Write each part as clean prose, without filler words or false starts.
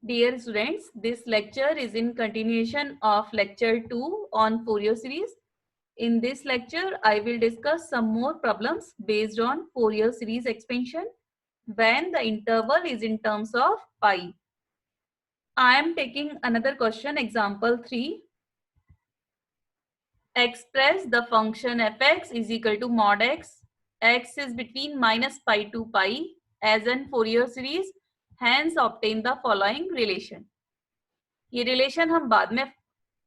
Dear students, this lecture is in continuation of lecture 2 on Fourier series. In this lecture, I will discuss some more problems based on Fourier series expansion when the interval is in terms of pi. I am taking another question, example 3. Express the function fx is equal to mod x. X is between minus pi to pi as in Fourier series. Hence, obtain the following relation. ये relation हम बाद में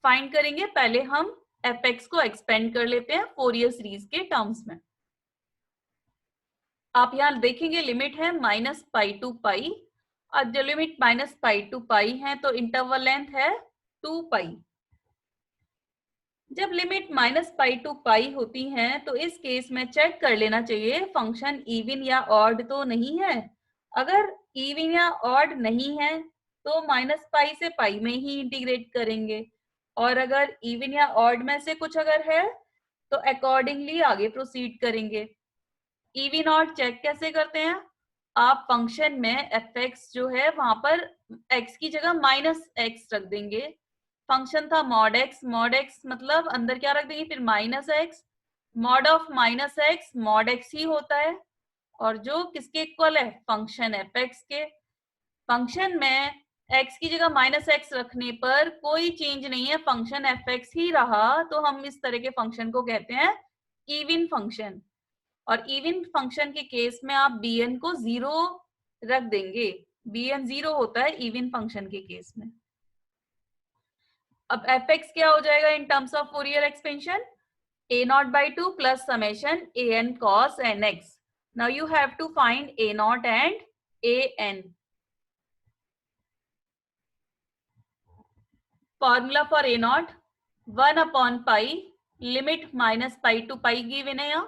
find करेंगे, पहले हम F x को expand कर लेते हैं फोरियर सीरीज के टर्म्स में। आप यहाँ देखेंगे लिमिट है माइनस पाई टू पाई, और जो लिमिट माइनस पाई टू पाई है तो इंटरवल लेंथ है 2 पाई। जब लिमिट माइनस पाई टू पाई होती है तो इस केस में चेक कर लेना चाहिए फंक्शन इवन या ऑड तो नहीं है। अगर इवन या ऑड नहीं है तो माइनस पाई से पाई में ही इंटीग्रेट करेंगे, और अगर इवन या ऑड में से कुछ अगर है तो अकॉर्डिंगली आगे प्रोसीड करेंगे। इवन ऑड चेक कैसे करते हैं? आप फंक्शन में एफ एक्स जो है वहां पर एक्स की जगह माइनस एक्स रख देंगे। फंक्शन था मॉड एक्स मतलब अंदर क्या रख देंगे, फिर minus x. Mod of minus x mod x ही होता है, और जो किसके इक्वल है, फंक्शन एफ एक्स के। फंक्शन में x की जगह माइनस एक्स रखने पर कोई चेंज नहीं है, फंक्शन एफ एक्स ही रहा, तो हम इस तरह के फंक्शन को कहते हैं इवन फंक्शन। और इवन फंक्शन के केस में आप bn को 0 रख देंगे, bn 0 होता है इवन फंक्शन के केस में। अब एफ एक्स क्या हो जाएगा in terms of Fourier expansion, a0/2 plus summation an cos nx। Now you have to find a0 and an। Formula for a0 1 upon pi limit minus pi to pi given है यहाँ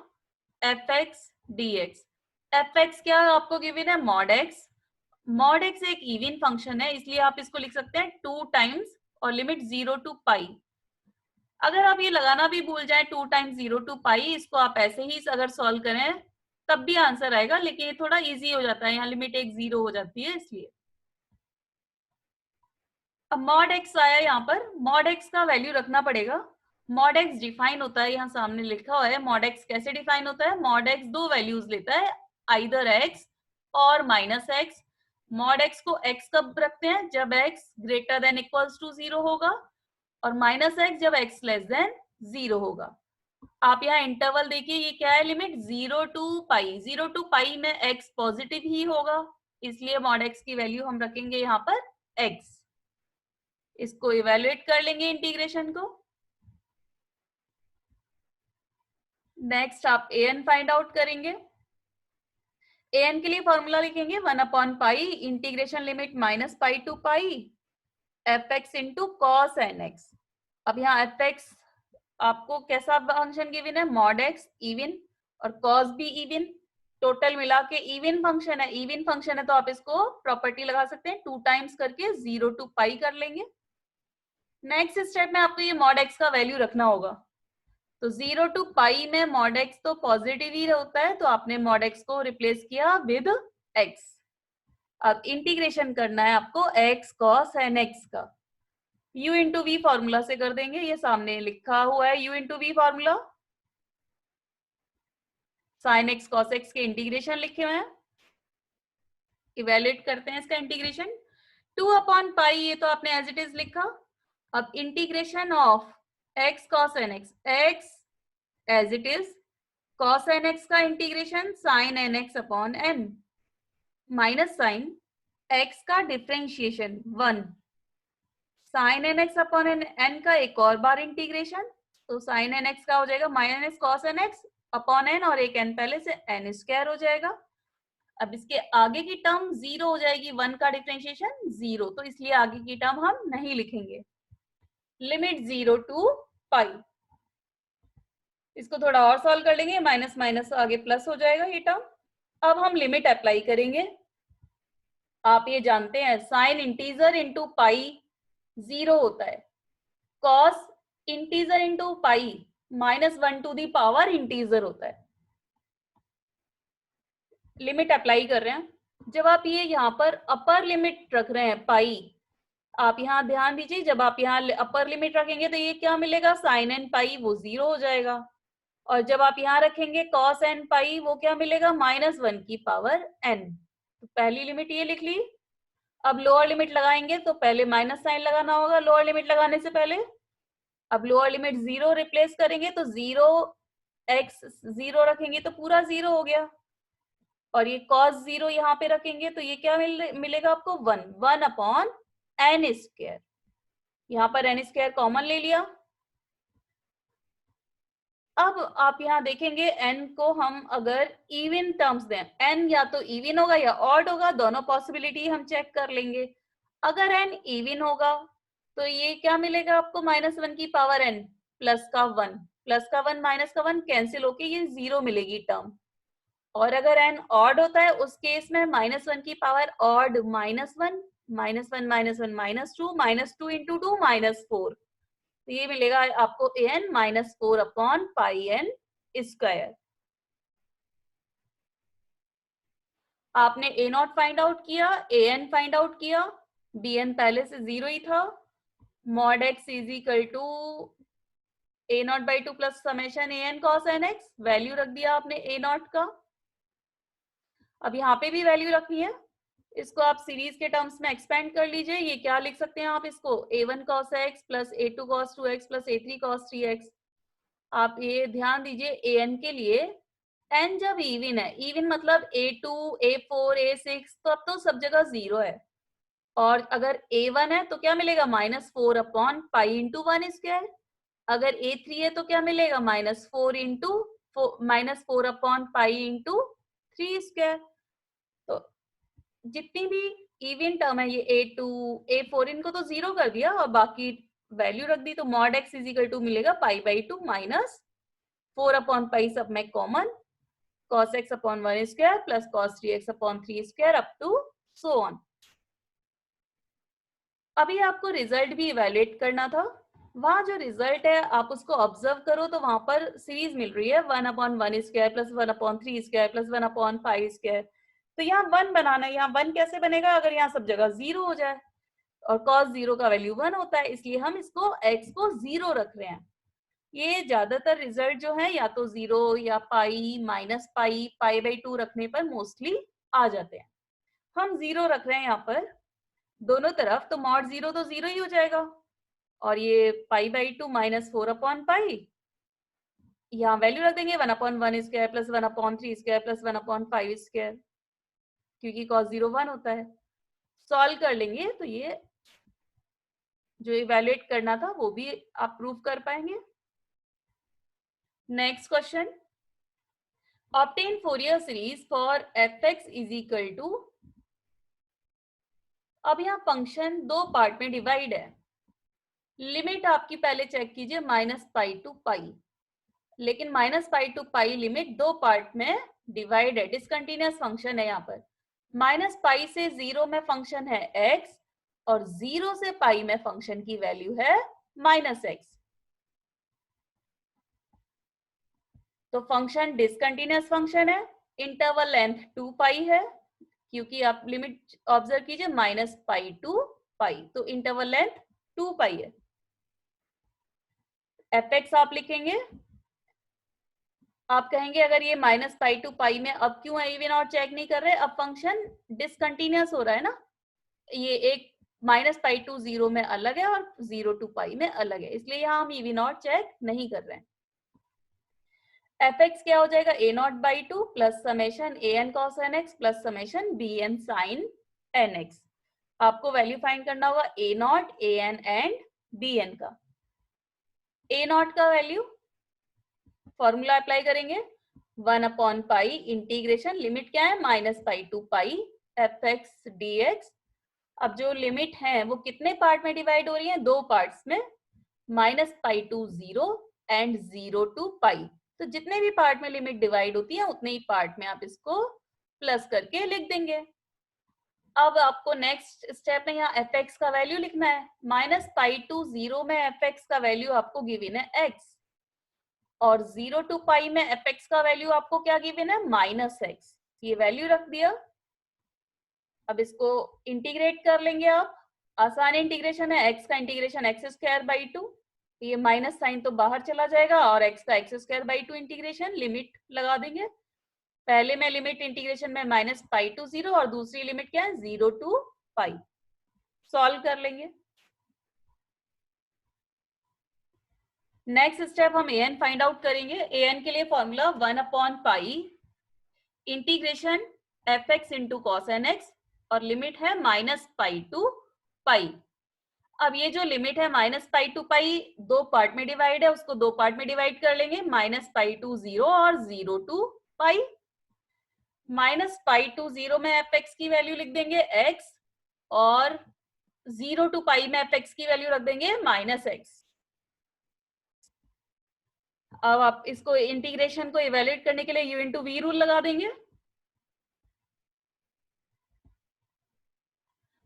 fx dx। fx क्या आपको given है, mod x। mod x एक even function है, इसलिए आप इसको लिख सकते हैं 2 टाइम्स और लिमिट 0 टू पाई। अगर आप ये लगाना भी भूल जाए 2 टाइम्स 0 टू पाई, इसको आप ऐसे ही अगर सॉल्व करें तब भी आंसर आएगा, लेकिन ये थोड़ा इजी हो जाता है, यहाँ लिमिट एक 0 हो जाती है इसलिए। अब मॉड एक्स आया, यहाँ पर मॉड एक्स का वैल्यू रखना पड़ेगा। मॉड एक्स डिफाइन होता है, यहाँ सामने लिखा हुआ है मॉड एक्स कैसे डिफाइन होता है। मॉड एक्स 2 वैल्यूज लेता है, either x or minus x. Mod x को एक्स कब रखते हैं, जब x greater than equals to 0 होगा, और माइनस एक्स जब एक्स लेस देन 0 होगा। आप यहाँ इंटरवल देखिए, ये क्या है, limit 0 to pi. 0 to pi में एक्स पॉजिटिव ही होगा, इसलिए मॉड एक्स की वैल्यू हम रखेंगे यहाँ पर एक्स। इसको इवेल्युएट कर लेंगे इंटीग्रेशन को। नेक्स्ट आप an फाइंड आउट करेंगे। an के लिए फॉर्मूला लिखेंगे 1 upon pi integration limit minus pi to pi f x into cos n x. अब यहाँ एफ एक्स आपको कैसा फंक्शन गिवन है, मॉड एक्स इवन, और कॉस भी इवन, टोटल मिला के इवन फंक्शन है। इवन फंक्शन है तो आप इसको प्रॉपर्टी लगा सकते हैं, 2 टाइम्स करके 0 टू पाई कर लेंगे। नेक्स्ट स्टेप में आपको ये मॉड एक्स का वैल्यू रखना होगा, तो 0 टू पाई में मॉड एक्स तो पॉजिटिव ही होता है, तो आपने मॉड एक्स को रिप्लेस किया विद एक्स। अब इंटीग्रेशन करना है आपको एक्स कॉस एन एक्स का, u इंटू वी फॉर्मूला से कर देंगे। ये सामने लिखा हुआ है u into v formula, sine x cos x के इंटीग्रेशन लिखे हुए हैं। इवेल्युएट करते हैं इसका इंटीग्रेशन, 2 अपॉन पाई, ये तो आपने एज इट इज लिखा। अब integration of x cos nx, x as it is, cos nx का integration sin nx upon n, minus sine x का differentiation 1, sin nx upon n का एक और बार इंटीग्रेशन, तो sin nx का हो जाएगा minus cos nx upon n, और एक n पहले से n स्क्वायर हो जाएगा। अब इसके आगे की टर्म 0 हो जाएगी, 1 का डिफरेंशिएशन 0, तो इसलिए आगे की टर्म हम नहीं लिखेंगे। लिमिट 0 टू पाई, इसको थोड़ा और सॉल्व कर लेंगे, माइनस माइनस आगे प्लस हो जाएगा ये टर्म। अब हम लिमिट अप्लाई करेंगे। आप ये जानते हैं साइन इंटीजर इंटू पाई 0 होता है, cos integer into pi -1 to the power integer होता है। लिमिट अप्लाई कर रहे हैं, जब आप ये यहाँ पर अपर लिमिट रख रहे हैं पाई, आप यहाँ ध्यान दीजिए, जब आप यहाँ अपर लिमिट रखेंगे तो ये क्या मिलेगा, साइन एन पाई वो 0 हो जाएगा। और जब आप यहाँ रखेंगे कॉस एन पाई वो क्या मिलेगा, -1 की पावर n। तो पहली लिमिट ये लिख ली। अब लोअर लिमिट लगाएंगे तो पहले माइनस साइन लगाना होगा लोअर लिमिट लगाने से पहले। अब लोअर लिमिट 0 रिप्लेस करेंगे तो 0 x 0 रखेंगे तो पूरा 0 हो गया। और ये cos 0 यहाँ पे रखेंगे तो ये क्या मिलेगा आपको, 1/n²। यहाँ पर n² कॉमन ले लिया। अब आप यहाँ देखेंगे n को हम अगर इवन टर्म्स दें, n या तो इवन होगा या ऑड होगा, दोनों पॉसिबिलिटी हम चेक कर लेंगे। अगर n इवन होगा तो ये क्या मिलेगा आपको, -1 की पावर n प्लस का 1, प्लस का 1 माइनस का 1 कैंसिल होके ये 0 मिलेगी टर्म। और अगर n ऑड होता है उस केस में -1 की पावर ऑड -1, -1 -1 -2, -2 इंटू 2 -4। तो ये मिलेगा आपको an -4/πn²। आपने a नॉट फाइंड आउट किया, an फाइंड आउट किया, bn पहले से 0 ही था। mod x is equal to a0/2 plus summation an cos nx, value रख दिया आपने a0 का। अब यहाँ पे भी वैल्यू रखनी है, इसको आप सीरीज के टर्म्स में एक्सपेंड कर लीजिए। ये क्या लिख सकते हैं आप इसको, a1 cos x plus a2 cos 2x plus a3 cos 3x। आप ये ध्यान दीजिए an के लिए n जब इवन है, इवन मतलब a2 a4 a6, तो अब तो सब जगह 0 है। और अगर a1 है तो क्या मिलेगा, -4/π×1²। अगर a3 है तो क्या मिलेगा, -4/π×3²। तो जितनी भी इवन टर्म है, ये a2 a4, इनको तो 0 कर दिया और बाकी वैल्यू रख दी। तो mod x is equal to मिलेगा π/2 -4/π सब में common, cos x/1² plus cos 3x/3² up to so on. अभी आपको रिजल्ट भी इवेल्युएट करना था। वहां जो रिजल्ट है आप उसको ऑब्जर्व करो तो वहां पर सीरीज मिल रही है 1/1² प्लस 1/3² प्लस 1/5²। तो यहाँ 1 बनाना है, यहाँ 1 कैसे बनेगा, अगर यहाँ सब जगह 0 हो जाए और cos 0 का वैल्यू 1 होता है, इसलिए हम इसको x को 0 रख रहे हैं। ये ज्यादातर रिजल्ट जो है या तो 0 या पाई, -पाई, π/2 रखने पर मोस्टली आ जाते हैं। हम 0 रख रहे हैं यहाँ पर दोनों तरफ, तो mod 0 तो 0 ही हो जाएगा। और ये π/2 -4/π, यहाँ वैल्यू रख देंगे 1/1² प्लस 1/3² प्लस 1/5², क्योंकि cos 0 1 होता है। सॉल्व कर लेंगे तो ये जो इवैल्यूएट करना था वो भी आप प्रूव कर पाएंगे। Next question, obtain Fourier series for fx is equal to. अब यहाँ फंक्शन दो पार्ट में डिवाइड है। लिमिट आपकी पहले चेक कीजिए -π to π, लेकिन -π to π लिमिट दो पार्ट में डिवाइड है, डिसकंटिन्यूअस फंक्शन है। यहाँ पर -π से 0 में फंक्शन है x और 0 से π में फंक्शन की वैल्यू है -x। तो फंक्शन डिसकंटिन्यूअस फंक्शन है, इंटरवल लेंथ 2π है, क्योंकि आप लिमिट ऑब्जर्व कीजिए -π to π, तो इंटरवल लेंथ 2π है। fx आप लिखेंगे, आप कहेंगे अगर ये -π to π में अब क्यों इवन और चेक नहीं कर रहे, अब फंक्शन डिसकंटिन्यूअस हो रहा है ना, ये एक -π to 0 में अलग है और 0 to π में अलग है, इसलिए यहाँ हम इवन और चेक नहीं कर रहे हैं। fx क्या हो जाएगा, a0/2 plus summation an cos nx plus summation bn sin nx। आपको वैल्यू फाइंड करना होगा a0, an एंड bn का। a0 का वैल्यू फॉर्मूला अप्लाई करेंगे 1/π इंटीग्रेशन, लिमिट क्या है -π to π fx dx। अब जो लिमिट है वो कितने पार्ट में डिवाइड हो रही है, दो पार्ट्स में, -π to 0 एंड 0 to π। तो जितने भी पार्ट में लिमिट डिवाइड होती है उतने ही पार्ट में आप इसको प्लस करके लिख देंगे। अब आपको नेक्स्ट स्टेप में यहाँ fx का वैल्यू लिखना है। -π to 0 में fx का वैल्यू आपको गिवन है x और 0 to π में fx का वैल्यू आपको क्या गिवन है, -x। ये वैल्यू रख दिया। अब इसको इंटीग्रेट कर लेंगे आप, आसान इंटीग्रेशन है, x का इंटीग्रेशन एक्स स्क्वायर बाई 2, ये माइनस साइन तो बाहर चला जाएगा और x का x square by 2 integration, limit लगा देंगे। पहले में लिमिट इंटीग्रेशन में माइनस पाई टू 0 और दूसरी लिमिट क्या है 0 टू पाई। सॉल्व कर लेंगे। नेक्स्ट स्टेप हम an फाइंड आउट करेंगे। an के लिए formula 1 upon pi integration f x into cos n x और लिमिट है माइनस पाई टू पाई। अब ये जो लिमिट है माइनस पाई टू पाई दो पार्ट में डिवाइड है, उसको दो पार्ट में डिवाइड कर लेंगे, माइनस पाई टू 0 और 0 to pi. Minus pi to 0 में एफ एक्स की वैल्यू लिख देंगे x और 0 टू पाई में एफ एक्स की वैल्यू रख देंगे माइनस एक्स। अब आप इसको इंटीग्रेशन को इवेल्युएट करने के लिए u इंटू वी रूल लगा देंगे।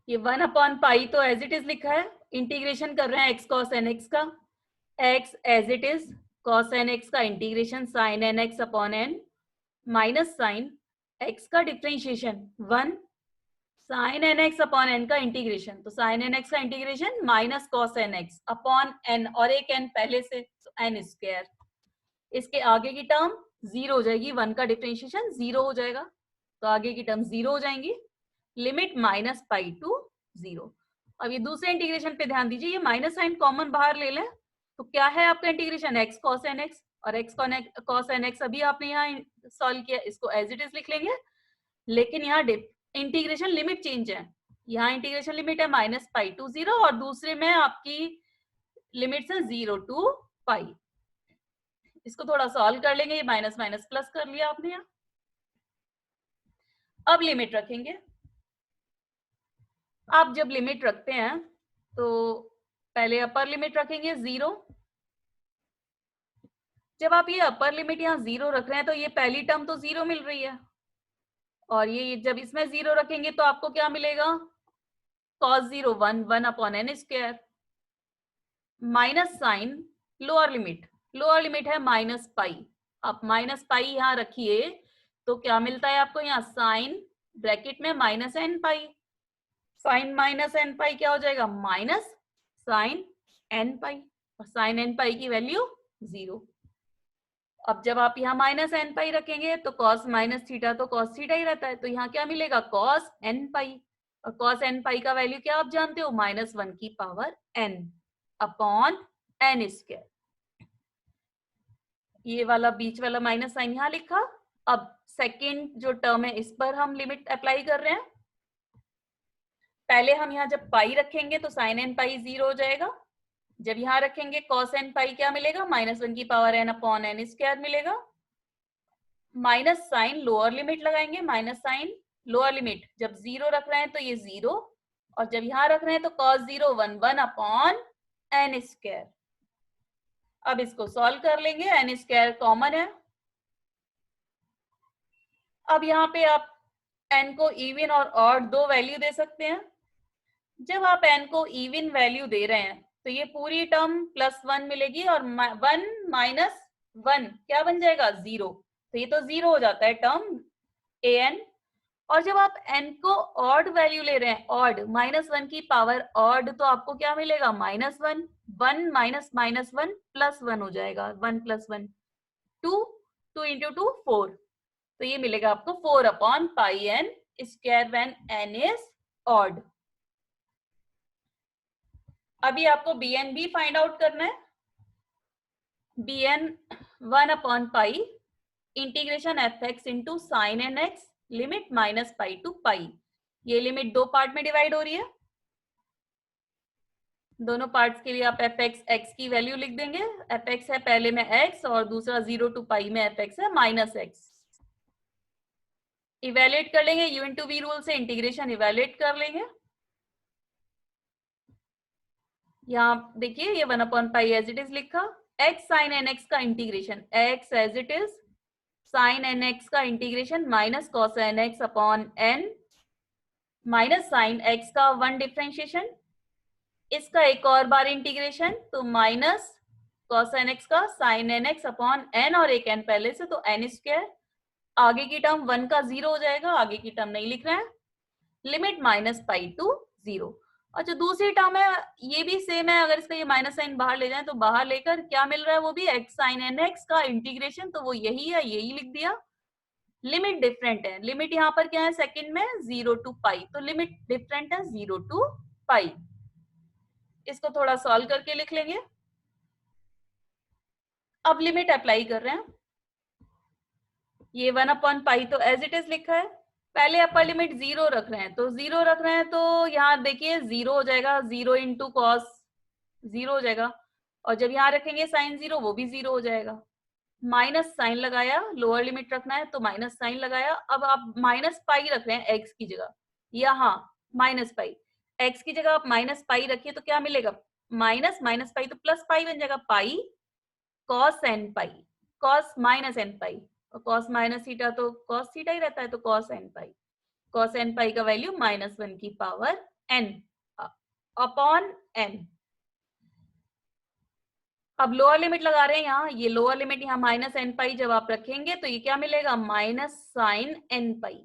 ये 1 अपॉन पाई तो एज इट इज लिखा है, इंटीग्रेशन कर रहे हैं x cos n x का, x as it is cos n x का integration sin n x upon n minus sine x का differentiation 1 sin n x upon n का इंटीग्रेशन, तो sin n x का integration minus cos n x upon n और एक n पहले से n square. इसके आगे की टर्म 0 हो जाएगी, 1 का डिफरेंशिएशन 0 हो जाएगा, तो आगे की टर्म 0 हो जाएंगी। Limit minus pi to 0। अब ये दूसरे इंटीग्रेशन पे ध्यान दीजिए, ये माइनस साइन कॉमन बाहर ले लें तो क्या है आपका integration x cos n x और x cos n x अभी आपने यहाँ सॉल्व किया, इसको एज इट इज लिख लेंगे। लेकिन यहाँ इंटीग्रेशन लिमिट चेंज है, यहाँ इंटीग्रेशन लिमिट है माइनस पाई टू 0 और दूसरे में आपकी लिमिट है 0 टू पाई। इसको थोड़ा सॉल्व कर लेंगे, ये माइनस माइनस प्लस कर लिया आपने यहाँ। अब लिमिट रखेंगे। आप जब लिमिट रखते हैं तो पहले अपर लिमिट रखेंगे 0। जब आप ये अपर लिमिट यहाँ 0 रख रहे हैं तो ये पहली टर्म तो 0 मिल रही है और ये जब इसमें 0 रखेंगे तो आपको क्या मिलेगा cos 0 1 upon n square minus sine lower limit है माइनस पाई। आप माइनस पाई यहाँ रखिए तो क्या मिलता है आपको यहाँ साइन ब्रैकेट में माइनस एन पाई, साइन माइनस एन पाई क्या हो जाएगा माइनस साइन एन पाई और साइन एन पाई की वैल्यू 0। अब जब आप यहाँ माइनस एन पाई रखेंगे तो कॉस माइनस थीटा तो कॉस थीटा ही रहता है, तो यहाँ क्या मिलेगा कॉस एन पाई और कॉस एन पाई का वैल्यू क्या आप जानते हो माइनस 1 की power n upon n square. ये वाला बीच वाला माइनस साइन यहाँ लिखा। अब सेकेंड जो टर्म है इस पर हम लिमिट अप्लाई कर रहे हैं। पहले हम यहाँ जब पाई रखेंगे तो साइन एन पाई 0 हो जाएगा, जब यहाँ रखेंगे कॉस एन पाई क्या मिलेगा माइनस 1 की power n upon n square मिलेगा। माइनस साइन लोअर लिमिट लगाएंगे, माइनस साइन लोअर लिमिट जब 0 रख रहे हैं तो ये 0 और जब यहाँ रख रहे हैं तो कॉस 0 1 अपॉन n स्क्वायर। अब इसको सॉल्व कर लेंगे, n स्क्वायर कॉमन है। अब यहाँ पे आप n को इवन और ऑड दो वैल्यू दे सकते हैं। जब आप n को इवन वैल्यू दे रहे हैं तो ये पूरी टर्म +1 मिलेगी और 1 माइनस 1 क्या बन जाएगा 0, तो ये तो 0 हो जाता है टर्म an। और जब आप n को ऑड वैल्यू ले रहे हैं, ऑड माइनस 1 की पावर ऑड, तो आपको क्या मिलेगा माइनस 1 1 माइनस माइनस 1 प्लस 1 हो जाएगा, 1 प्लस 1 2 2 इंटू 2 4, तो ये मिलेगा आपको 4 upon pi n square when n is odd. अभी आपको bn भी फाइंड आउट करना है। bn 1 upon pi integration f x into sine n x limit minus pi to pi. ये लिमिट दो पार्ट में डिवाइड हो रही है, दोनों पार्ट्स के लिए आप एफ एक्स एक्स की वैल्यू लिख देंगे। एफ एक्स है पहले में x और दूसरा 0 टू पाई में एफ एक्स है माइनस एक्स। इवेल्युएट कर लेंगे, u इंटू वी रूल से इंटीग्रेशन इवेल्युएट कर लेंगे। यहाँ देखिए ये 1 upon pi as it is लिखा, x साइन एन एक्स का integration x as it is sine n x का integration minus cos n x upon n minus sine x का 1 डिफरेंशिएशन, इसका एक और बार इंटीग्रेशन तो माइनस कॉस एन एक्स का sign n x upon n और एक n पहले से तो n स्क्वायर। आगे की टर्म 1 का 0 हो जाएगा, आगे की टर्म नहीं लिख रहे हैं। Limit minus pi to 0। और जो दूसरी टर्म है ये भी सेम है, अगर इसका ये माइनस साइन बाहर ले जाए तो बाहर लेकर क्या मिल रहा है, वो भी एक्स साइन एन एक्स का इंटीग्रेशन, तो वो यही है, यही लिख दिया। लिमिट डिफरेंट है, लिमिट यहाँ पर क्या है सेकंड में 0 टू पाई, तो लिमिट डिफरेंट है 0 टू पाई। इसको थोड़ा सॉल्व करके लिख लेंगे। अब लिमिट अप्लाई कर रहे हैं, ये 1/पाई तो एज इट इज लिखा है। पहले अपर लिमिट 0 रख रहे हैं, तो 0 रख रहे हैं तो यहाँ देखिए 0 हो जाएगा, 0 इंटू कॉस 0 हो जाएगा, और जब यहाँ रखेंगे साइन 0 वो भी 0 हो जाएगा। माइनस साइन लगाया, लोअर लिमिट रखना है तो माइनस साइन लगाया। अब आप माइनस पाई रख रहे हैं एक्स की जगह, यहाँ माइनस पाई, एक्स की जगह आप माइनस पाई रखिए तो क्या मिलेगा, माइनस माइनस पाई तो प्लस पाई बन जाएगा, पाई कॉस एन पाई, कॉस माइनस एन पाई, और कॉस माइनस थीटा तो कॉस थीटा ही रहता है, तो कॉस एन पाई, कॉस एन पाई का वैल्यू -1 की पावर एन अपॉन एन। अब लोअर लिमिट लगा रहे हैं यहाँ, ये लोअर लिमिट यहाँ माइनस एन पाई जब आप रखेंगे तो ये क्या मिलेगा, माइनस साइन एन पाई,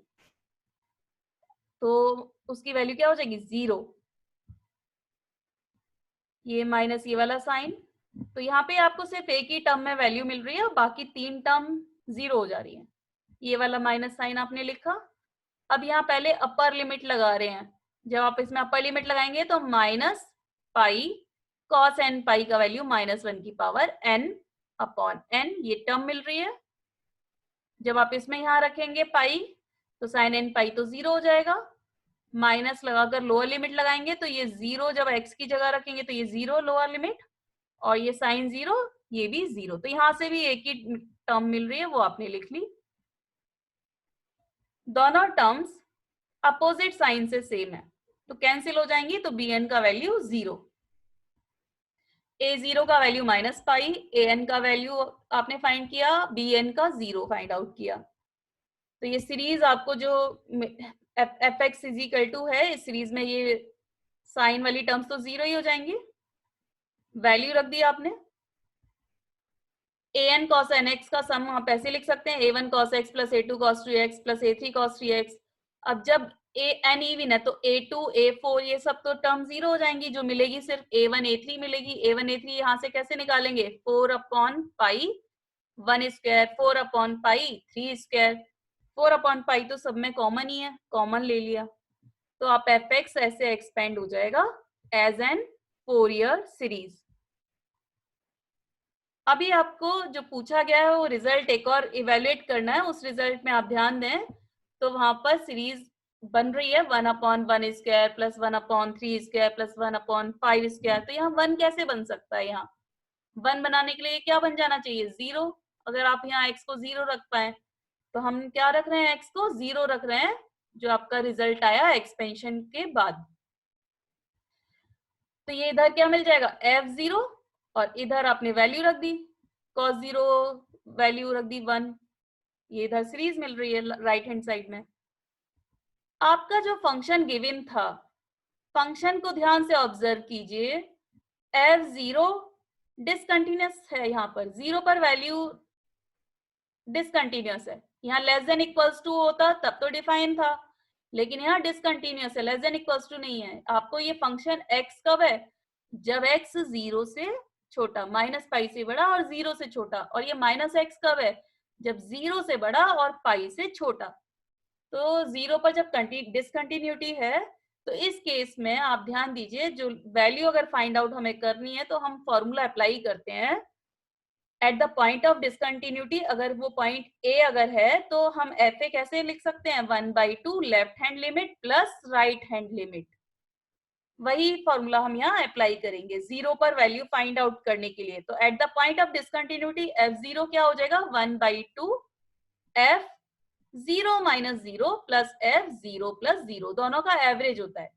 तो उसकी वैल्यू क्या हो जाएगी 0, ये माइनस ये वाला साइन, तो यहाँ पे आपको सिर्फ एक ही टर्म में वैल्यू मिल रही है और बाकी 3 टर्म 0 हो जा रही है। ये वाला माइनस साइन आपने लिखा। अब यहाँ पहले अपर लिमिट लगा रहे हैं, जब आप इसमें अपर लिमिट लगाएंगे तो माइनस पाई कॉस एन पाई का वैल्यू -1 की पावर एन अपॉन एन, ये टर्म मिल रही है। जब आप इसमें यहाँ रखेंगे पाई तो साइन एन पाई तो 0 हो जाएगा, माइनस लगाकर लोअर लिमिट लगाएंगे तो ये 0, जब एक्स की जगह रखेंगे तो ये 0 लोअर लिमिट, और ये साइन 0 ये भी 0, तो यहां से भी एक ही टर्म मिल रही है, वो आपने लिख ली। दोनों टर्म्स अपोजिट साइन से सेम है तो कैंसिल हो जाएंगी, तो बी एन का वैल्यू 0, ए 0 का value minus pi, A N का वैल्यू आपने फाइंड किया, बी एन का 0 फाइंड आउट किया। तो ये सीरीज आपको जो f x is equal to है, इस सीरीज में ये साइन वाली टर्म्स तो 0 ही हो जाएंगी, वैल्यू रख दी आपने। A N cos n x का सम आप ऐसे लिख सकते हैं, A1 cos x plus A2 cos 3x plus A3 cos 3x। अब जब ए एन इवन है तो A2 A4 ये सब तो टर्म 0 हो जाएंगी, जो मिलेगी सिर्फ A1 A3 मिलेगी। A1 A3 यहाँ से कैसे निकालेंगे, 4/पाई 1 स्क्वायर, 4/पाई 3 स्क्वायर, 4/पाई तो सब में कॉमन ही है, कॉमन ले लिया, तो आप एफ एक्स ऐसे एक्सपेंड हो जाएगा एज एन फोरियर सीरीज। अभी आपको जो पूछा गया है वो रिजल्ट एक और इवेल्युएट करना है, उस रिजल्ट में आप ध्यान दें तो वहां पर सीरीज बन रही है 1/1 square plus 1/3 square plus 1/5 square, तो यहाँ 1 कैसे बन सकता है, यहाँ 1 बनाने के लिए क्या बन जाना चाहिए 0। अगर आप यहाँ x को 0 रख पाए तो हम क्या रख रहे हैं, x को 0 रख रहे हैं, जो आपका रिजल्ट आया एक्सपेंशन के बाद। तो ये इधर क्या मिल जाएगा f0, और इधर आपने वैल्यू रख दी cos 0, वैल्यू रख दी 1, ये इधर सीरीज मिल रही है राइट हैंड साइड में। आपका जो फंक्शन गिवन था, फंक्शन को ध्यान से ऑब्जर्व कीजिए, f0 डिसकंटिन्यूअस है, यहाँ पर 0 पर वैल्यू डिसकंटिन्यूअस है, यहाँ लेस देन इक्वल्स टू होता तब तो डिफाइन था, लेकिन यहाँ डिसकंटिन्यूअस है, लेस देन इक्वल्स टू नहीं है। आपको ये फंक्शन x कब है, जब x 0 से छोटा, माइनस पाई से बड़ा और 0 से छोटा, और ये माइनस x कब है, जब 0 से बड़ा और पाई से छोटा। तो 0 पर जब डिसकंटिन्यूटी है तो इस केस में आप ध्यान दीजिए, जो वैल्यू अगर फाइंड आउट हमें करनी है तो हम फॉर्मूला अप्लाई करते हैं at the point of discontinuity. अगर वो पॉइंट ए अगर है तो हम एफ ए कैसे लिख सकते हैं, 1/2 left hand limit plus right hand limit, वही फॉर्मूला हम यहाँ अप्लाई करेंगे 0 पर वैल्यू फाइंड आउट करने के लिए। तो at the point of discontinuity f0 क्या हो जाएगा, 1/2 f0 - 0 प्लस f0 + 0, दोनों का एवरेज होता है।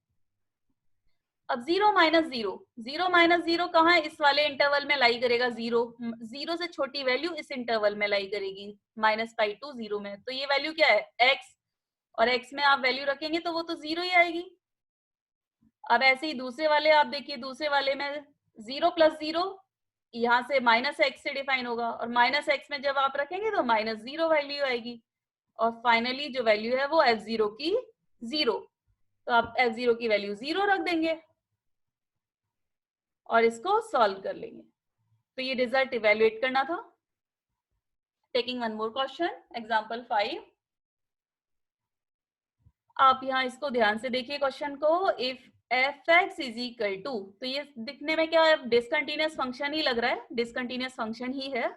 अब 0 - 0, 0 - 0 कहाँ है, इस वाले इंटरवल में लाई करेगा 0, 0 से छोटी वैल्यू इस इंटरवल में लाई करेगी -पाई टू 0 में, तो ये वैल्यू क्या है x, और x में आप वैल्यू रखेंगे तो वो तो 0 ही आएगी। अब ऐसे ही दूसरे वाले आप देखिए, दूसरे वाले में 0 + 0 यहाँ से -x से डिफाइन होगा, और -x में जब आप रखेंगे तो -0 वैल्यू आएगी, और फाइनली जो वैल्यू है वो f0 की 0। तो आप f0 की वैल्यू 0 रख देंगे और इसको सॉल्व कर लेंगे। तो ये रिजल्ट इवेल्युएट करना था। Taking one more question, example 5। आप यहाँ इसको ध्यान से देखिए क्वेश्चन को। If f x is equal to, तो ये दिखने में क्या है, डिसकंटिन्यूअस फंक्शन ही लग रहा है, डिसकंटिन्यूअस फंक्शन ही है।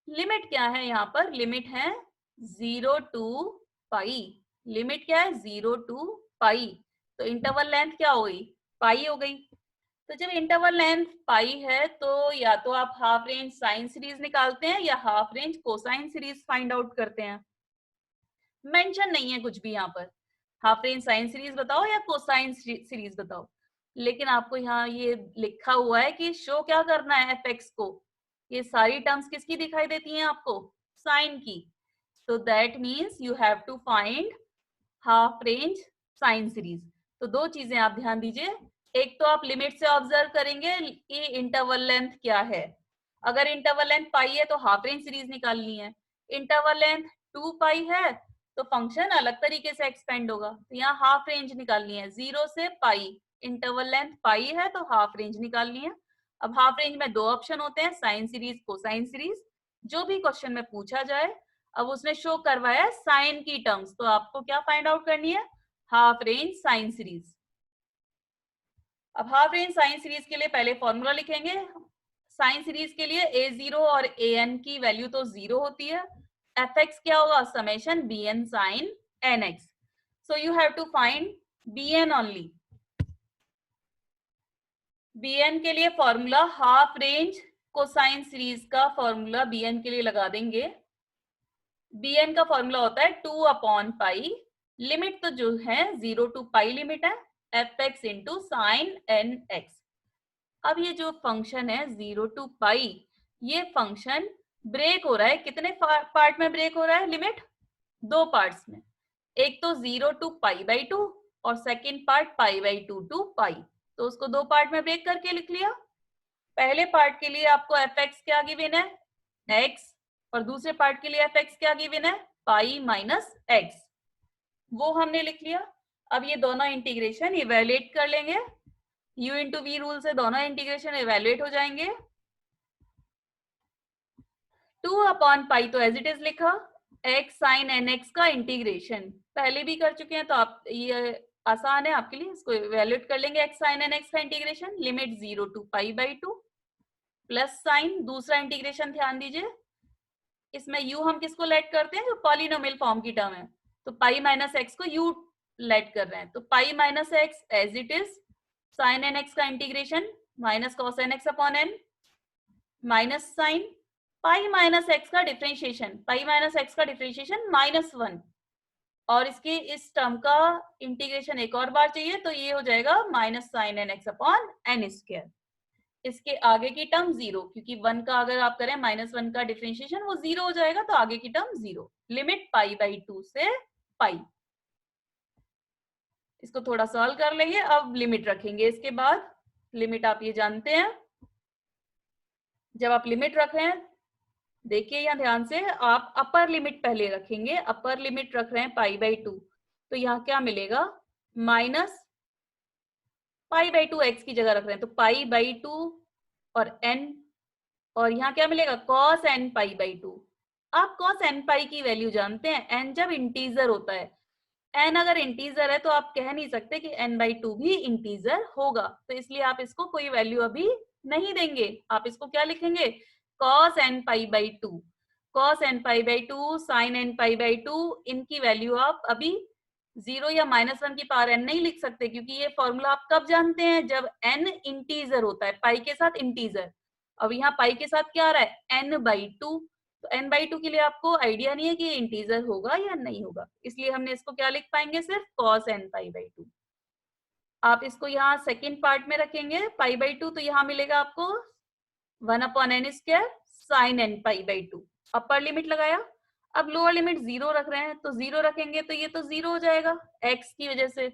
लिमिट क्या है यहाँ पर, लिमिट है 0 टू पाई। लिमिट क्या है, 0 टू पाई। तो इंटरवल लेंथ क्या हो गई, पाई हो गई। तो जब इंटरवल लेंथ पाई है तो या तो आप हाफ रेंज साइन सीरीज निकालते हैं या half range cosine series find out करते हैं। मेंशन नहीं है कुछ भी यहाँ पर, हाफ रेंज साइन सीरीज बताओ या कोसाइन सीरीज बताओ, लेकिन आपको यहाँ ये लिखा हुआ है कि शो क्या करना है एफ एक्स को। ये सारी टर्म्स किसकी दिखाई देती हैं आपको, साइन की। तो that means you have to find half range sine series. तो दो चीजें आप ध्यान दीजिए, एक तो आप लिमिट से ऑब्जर्व करेंगे कि इंटरवल लेंथ क्या है। अगर इंटरवल लेंथ पाई है तो हाफ रेंज सीरीज निकालनी है। इंटरवल लेंथ 2 पाई है तो फंक्शन अलग तरीके से एक्सपेंड होगा। तो यहाँ हाफ रेंज निकालनी है 0 से पाई। इंटरवल लेंथ पाई है तो हाफ रेंज निकालनी है। अब हाफ रेंज में दो ऑप्शन होते हैं, साइन सीरीज, कोसाइन सीरीज। जो भी क्वेश्चन में पूछा जाए, अब उसने शो करवाया साइन की टर्म्स, तो आपको क्या फाइंड आउट करनी है, हाफ रेंज साइन सीरीज। अब हाफ रेंज साइन सीरीज के लिए पहले फॉर्मूला लिखेंगे। साइन सीरीज के लिए a0 और an की वैल्यू तो 0 होती है। fx क्या होगा, summation bn sin nx। So you have to find bn only. bn के लिए formula half range cosine series का फॉर्मूला bn के लिए लगा देंगे। bn का फॉर्मूला होता है 2 अपॉन पाई, लिमिट तो जो है 0 टू पाई लिमिट है, fx इंटू साइन nx। अब ये जो फंक्शन है 0 टू पाई, ये फंक्शन ब्रेक हो रहा है, कितने पार्ट में ब्रेक हो रहा है, लिमिट दो पार्ट्स में। एक तो 0 टू पाई बाई 2 और second part pi by 2 to pi. तो उसको दो पार्ट में ब्रेक करके लिख लिया। पहले पार्ट के लिए आपको एफ एक्स क्या गिवन है, एक्स, और दूसरे पार्ट के लिए एफ एक्स क्या गिवन है, पाई माइनस एक्स, वो हमने लिख लिया। अब ये दोनों इंटीग्रेशन इवेल्युएट कर लेंगे, u इंटू वी रूल से दोनों इंटीग्रेशन इवेल्युएट हो जाएंगे। 2 अपॉन पाई तो एज इट इज लिखा, x साइन nx का इंटीग्रेशन पहले भी कर चुके हैं तो आप ये आसान है आपके लिए, इसको इवेल्युएट कर लेंगे। x साइन nx का integration limit 0 to pi by 2 plus sine, दूसरा इंटीग्रेशन ध्यान दीजिए, इसमें u हम किसको लेट करते हैं, जो पॉलिनोमियल फॉर्म की टर्म है, तो पाई माइनस एक्स को u लेट कर रहे हैं, तो pi minus x as it is, sine nx का integration minus cos nx upon n, minus sine pi minus x का डिफरेंशिएशन, पाई माइनस एक्स का डिफरेंशिएशन -1, और इसके इस टर्म का इंटीग्रेशन एक और बार चाहिए तो ये हो जाएगा minus sine nx upon n square. इसके आगे की टर्म 0, क्योंकि 1 का अगर आप करें -1 का डिफरेंशिएशन वो 0 हो जाएगा, तो आगे की टर्म 0। लिमिट पाई बाई 2 से पाई। इसको थोड़ा सॉल्व कर लेंगे। अब लिमिट रखेंगे, इसके बाद लिमिट आप ये जानते हैं, जब आप लिमिट रख रहे हैं, देखिए यहाँ ध्यान से, आप अपर लिमिट पहले रखेंगे। अपर लिमिट रख रहे हैं पाई बाई 2, तो यहाँ क्या मिलेगा, माइनस पाई बाई 2 एक्स की जगह रख रहे हैं तो पाई बाई 2 और n, और यहाँ क्या मिलेगा, cos n पाई बाई 2। आप cos n पाई की वैल्यू जानते हैं, n जब इंटीजर होता है, n अगर इंटीजर है तो आप कह नहीं सकते कि n बाई 2 भी इंटीजर होगा, तो इसलिए आप इसको कोई वैल्यू अभी नहीं देंगे। आप इसको क्या लिखेंगे, cos n pi by 2, cos n pi by 2, sin n pi by 2, इनकी वैल्यू आप अभी 0 या -1 की पावर n नहीं लिख सकते, क्योंकि ये फॉर्मूला आप कब जानते हैं, जब n इंटीजर होता है, पाई के साथ इंटीजर। अब यहाँ पाई के साथ क्या आ रहा है, n बाई 2, तो n बाई 2 के लिए आपको आइडिया नहीं है कि ये इंटीजर होगा या नहीं होगा, इसलिए हमने इसको क्या लिख पाएंगे, सिर्फ cos n पाई बाई 2। आप इसको यहाँ सेकेंड पार्ट में रखेंगे पाई बाई 2, तो यहाँ मिलेगा आपको 1 upon n square sine n pi by 2। Upper limit लगाया, अब लोअर लिमिट 0 रख रहे हैं तो 0 रखेंगे तो ये तो 0 हो जाएगा x की वजह से,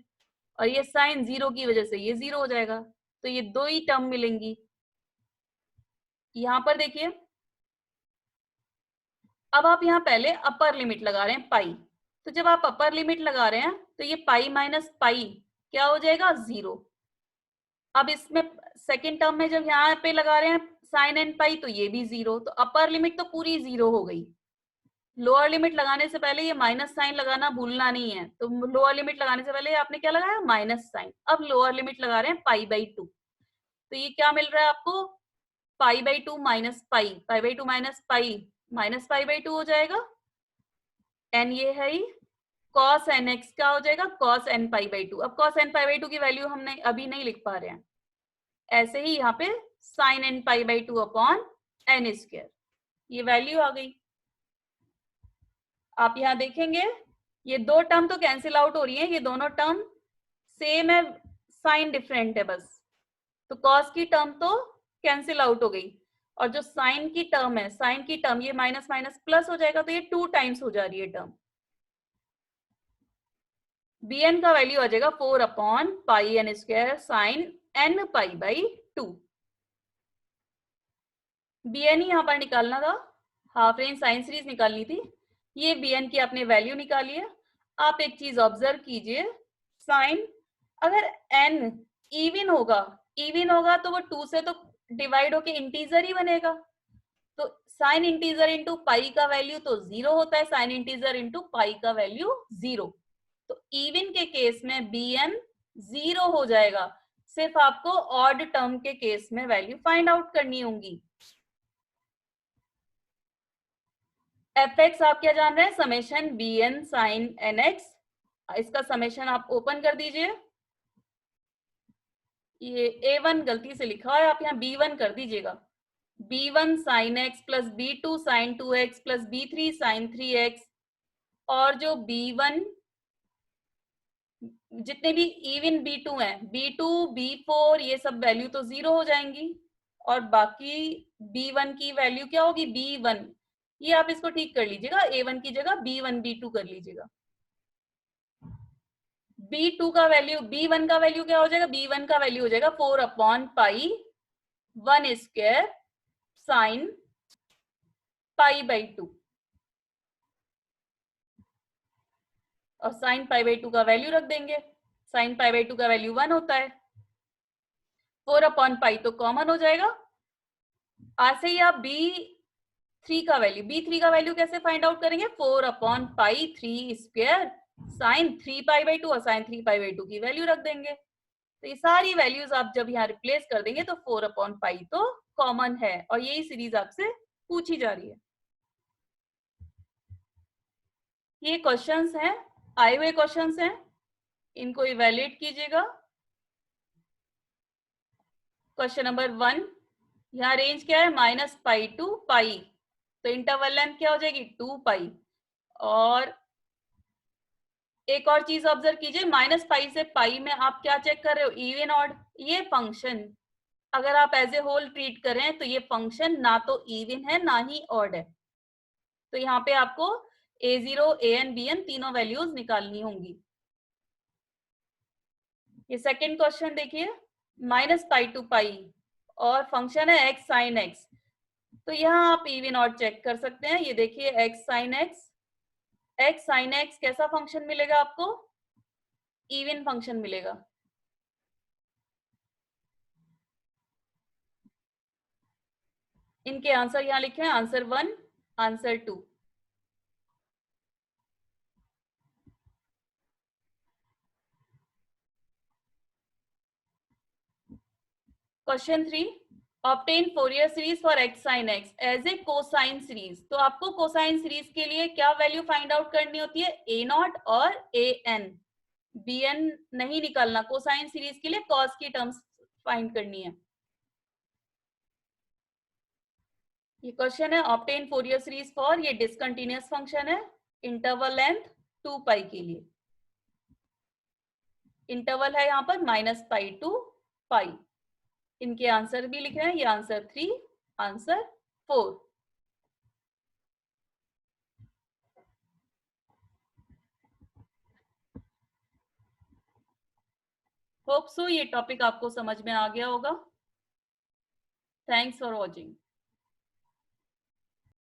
और ये साइन 0 की वजह से ये 0 हो जाएगा, तो ये दो ही टर्म मिलेंगी। यहाँ पर देखिए, अब आप यहाँ पहले अपर लिमिट लगा रहे हैं पाई, तो जब आप अपर लिमिट लगा रहे हैं तो ये पाई माइनस पाई क्या हो जाएगा, 0। अब इसमें सेकेंड टर्म में जब यहाँ पे लगा रहे हैं साइन एन पाई तो ये भी 0, तो अपर लिमिट तो पूरी 0 हो गई। लोअर लिमिट लगाने से पहले ये माइनस साइन लगाना भूलना नहीं है। तो लोअर लिमिट लगाने से पहले आपने क्या लगाया, माइनस साइन। अब लोअर लिमिट लगा रहे हैं पाई बाई 2, तो ये क्या मिल रहा है आपको, पाई by 2 minus pi, pi by 2 minus pi, minus pi by 2 हो जाएगा। एन ये है ही, cos एन एक्स क्या हो जाएगा, cos एन पाई बाई 2। अब cos एन पाई बाई 2 की वैल्यू हमने अभी नहीं लिख पा रहे हैं, ऐसे ही यहाँ पे sine n pi by 2 upon n square, ये वैल्यू आ गई। आप यहाँ देखेंगे ये दो टर्म तो कैंसिल आउट हो रही है, ये दोनों टर्म सेम है, साइन डिफरेंट है बस। तो कॉस की टर्म तो कैंसिल आउट हो गई, और जो साइन की टर्म है, साइन की टर्म ये माइनस माइनस प्लस हो जाएगा, तो ये 2 टाइम्स हो जा रही है टर्म। बी एन का वैल्यू आ जाएगा 4 upon pi n square sine n pi by 2। B n ही यहाँ पर निकालना था, हाफ रेंज साइन सीरीज निकालनी थी। ये बी एन की आपने वैल्यू निकाली है। आप एक चीज ऑब्जर्व कीजिए, साइन अगर एन इवन होगा तो वो 2 से तो डिवाइड होके इंटीजर ही बनेगा। तो साइन इंटीजर इंटू पाई का वैल्यू तो 0 होता है, साइन इंटीजर इंटू पाई का वैल्यू 0। तो इवन के केस में बी एन 0 हो जाएगा। सिर्फ आपको ऑड टर्म के केस में वैल्यू फाइंड आउट करनी होगी। एफ एक्स आप क्या जान रहे हैं, summation b n sine n x. इसका समेशन आप ओपन कर दीजिए। ये A1 गलती से लिखा है, आप यहाँ B1 कर दीजिएगा। B1 sine x plus B2 sine 2x plus B3 sine 3x, और जो B1 जितने भी इवन B2 हैं, B2 B4 ये सब वैल्यू तो 0 हो जाएंगी, और बाकी B1 की वैल्यू क्या होगी, B1। ये आप इसको ठीक कर लीजिएगा, A1 की जगह B1 B2 कर लीजिएगा। B2 का वैल्यू, B1 का वैल्यू क्या हो जाएगा, B1 का वैल्यू हो जाएगा 4 upon pi 1 square sine pi by 2, और साइन पाई बाई 2 का वैल्यू रख देंगे। साइन पाई बाई 2 का वैल्यू 1 होता है, 4 अपॉन पाई तो कॉमन हो जाएगा। आज से ही आप B3 का वैल्यू कैसे फाइंड आउट करेंगे, 4 upon pi 3 square sine 3 pi by 2, और साइन 3 पाई बाई 2 की वैल्यू रख देंगे। तो ये सारी वैल्यूज आप जब यहाँ रिप्लेस कर देंगे तो 4 अपॉन पाई तो कॉमन है, और यही सीरीज आपसे पूछी जा रही है। ये क्वेश्चंस हैं, आए हुए क्वेश्चंस हैं, इनको इवैल्यूएट कीजिएगा। क्वेश्चन नंबर 1, यहाँ रेंज क्या है, माइनस पाई टू पाई, तो इंटरवल लेंथ क्या हो जाएगी, 2 पाई। और एक और चीज ऑब्जर्व कीजिए, माइनस पाई से पाई में आप क्या चेक कर रहे हो, इवन ऑड। ये फंक्शन अगर आप एज ए होल ट्रीट करें तो ये फंक्शन ना तो इवन है ना ही ऑड है। तो यहाँ पे आपको A0 AN BN तीनों वैल्यूज निकालनी होंगी। ये सेकंड क्वेश्चन देखिए, माइनस पाई टू पाई और फंक्शन है x साइन x, तो यहाँ आप इवन ऑड चेक कर सकते हैं। ये देखिए x साइन x कैसा फंक्शन मिलेगा आपको, इवन फंक्शन मिलेगा। इनके आंसर यहाँ लिखे हैं, answer 1, answer 2। Question 3, obtain Fourier series for x sine x as a cosine series. तो आपको कोसाइन सीरीज के लिए क्या वैल्यू फाइंड आउट करनी होती है, a0 और an, bn नहीं निकालना। कोसाइन सीरीज के लिए cos की टर्म्स फाइंड करनी है। ये क्वेश्चन है, ऑब्टेन फोरियर सीरीज फॉर, ये डिसकंटिन्यूअस फंक्शन है, इंटरवल लेंथ 2 पाई के लिए। इंटरवल है यहाँ पर माइनस पाई टू पाई। इनके आंसर भी लिख रहे हैं, ये आंसर 3, आंसर 4। होप सो ये टॉपिक आपको समझ में आ गया होगा। Thanks for watching.